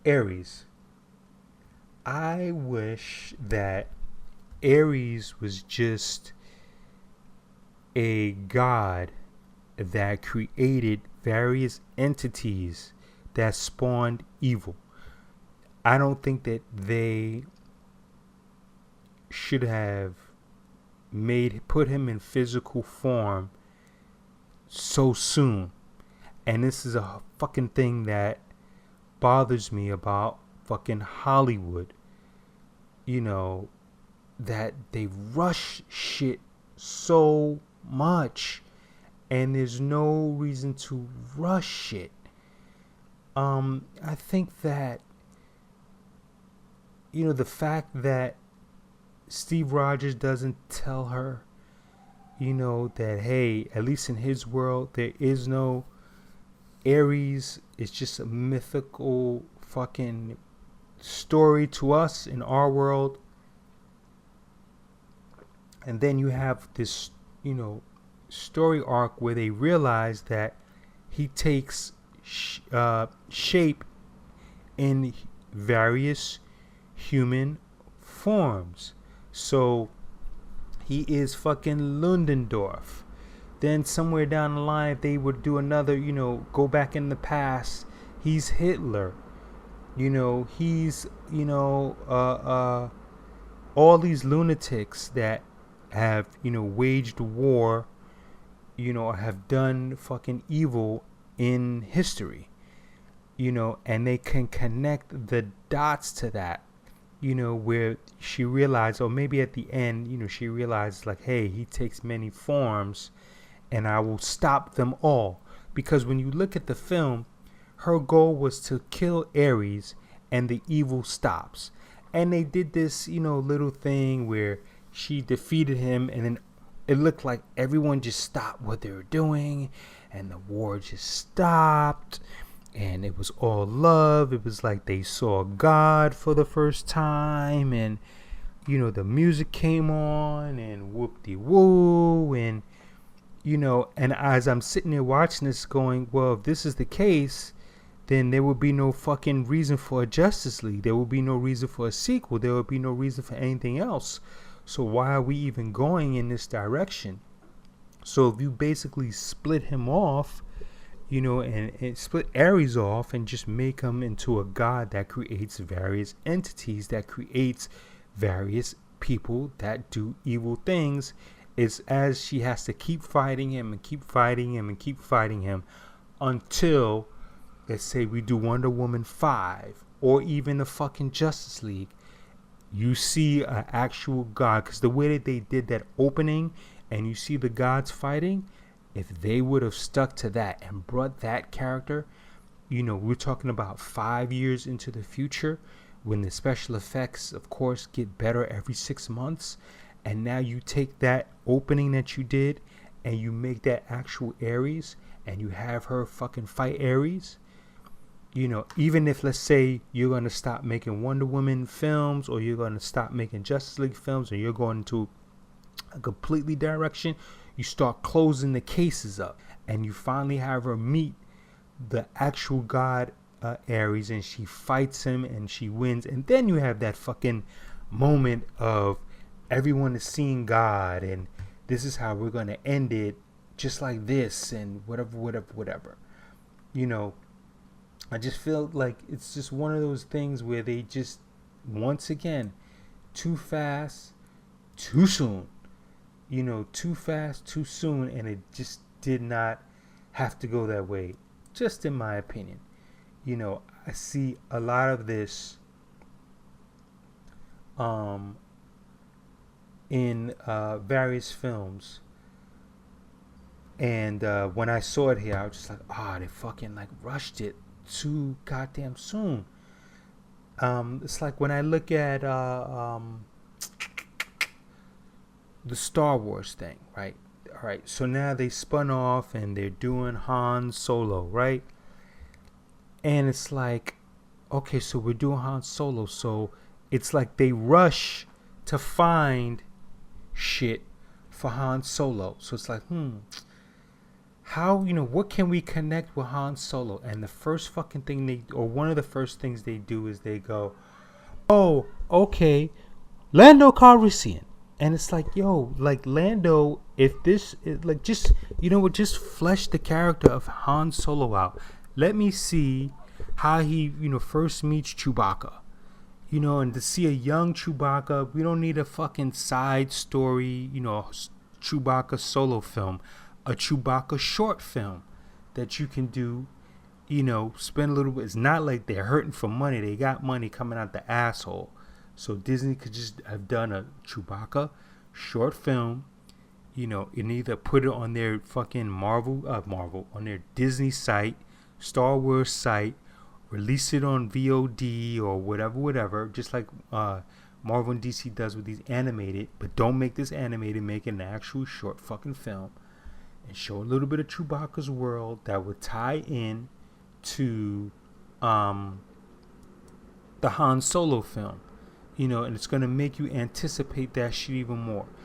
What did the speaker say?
Aries. I wish that Aries was just a god that created various entities that spawned evil. I don't think that they should have put him in physical form so soon. And this is a fucking thing that bothers me about fucking Hollywood. You know, that they rush shit so much, and there's no reason to rush it. I think that, the fact that Steve Rogers doesn't tell her, that, hey, at least in his world, there is no Aries. It's just a mythical fucking story to us in our world. And then you have this, story arc where they realize that he takes shape in various human forms. So he is fucking Ludendorff. Then somewhere down the line, they would do another, go back in the past. He's Hitler. He's, all these lunatics that have, waged war, have done fucking evil in history, and they can connect the dots to that, where she realized, or maybe at the end, she realized like, hey, he takes many forms and I will stop them all. Because when you look at the film, her goal was to kill Ares and the evil stops. And they did this, little thing where she defeated him, and then it looked like everyone just stopped what they were doing and the war just stopped, and it was all love. It was like they saw God for the first time, and the music came on and whoop-de-woo, and and as I'm sitting there watching this going, well, if this is the case, then there would be no fucking reason for a Justice League. There would be no reason for a sequel. There would be no reason for anything else. So why are we even going in this direction? So if you basically split him off, and split Ares off and just make him into a god that creates various entities, that creates various people that do evil things, it's as she has to keep fighting him and keep fighting him and keep fighting him until, let's say, we do Wonder Woman 5 or even the fucking Justice League. You see an actual god, because the way that they did that opening and you see the gods fighting, if they would have stuck to that and brought that character, we're talking about 5 years into the future when the special effects, of course, get better every 6 months. And now you take that opening that you did and you make that actual Ares and you have her fucking fight Ares. Even if, let's say, you're going to stop making Wonder Woman films, or you're going to stop making Justice League films, or you're going to a completely direction, you start closing the cases up and you finally have her meet the actual god Ares, and she fights him and she wins. And then you have that fucking moment of everyone is seeing God, and this is how we're going to end it, just like this, and whatever. I just feel like it's just one of those things where they just, once again, too fast, too soon. Too fast, too soon, and it just did not have to go that way, just in my opinion. I see a lot of this in various films, and when I saw it here, I was just like, they fucking like rushed it too goddamn soon. It's like when I look at the Star Wars thing, right? All right, so now they spun off and they're doing Han Solo, right? And it's like, okay, so we're doing Han Solo, so it's like they rush to find shit for Han Solo. So it's like, how, what can we connect with Han Solo? And the first fucking thing one of the first things they do is they go, oh, okay, Lando Calrissian. And it's like, yo, like Lando, if this is like, just, just flesh the character of Han Solo out. Let me see how he, first meets Chewbacca. And to see a young Chewbacca, we don't need a fucking side story, Chewbacca solo film, a Chewbacca short film that you can do, spend a little bit. It's not like they're hurting for money. They got money coming out the asshole. So Disney could just have done a Chewbacca short film, and either put it on their fucking Marvel, on their Disney site, Star Wars site, release it on VOD or whatever, just like Marvel and DC does with these animated, but don't make this animated, make an actual short fucking film and show a little bit of Chewbacca's world that would tie in to the Han Solo film, and it's going to make you anticipate that shit even more.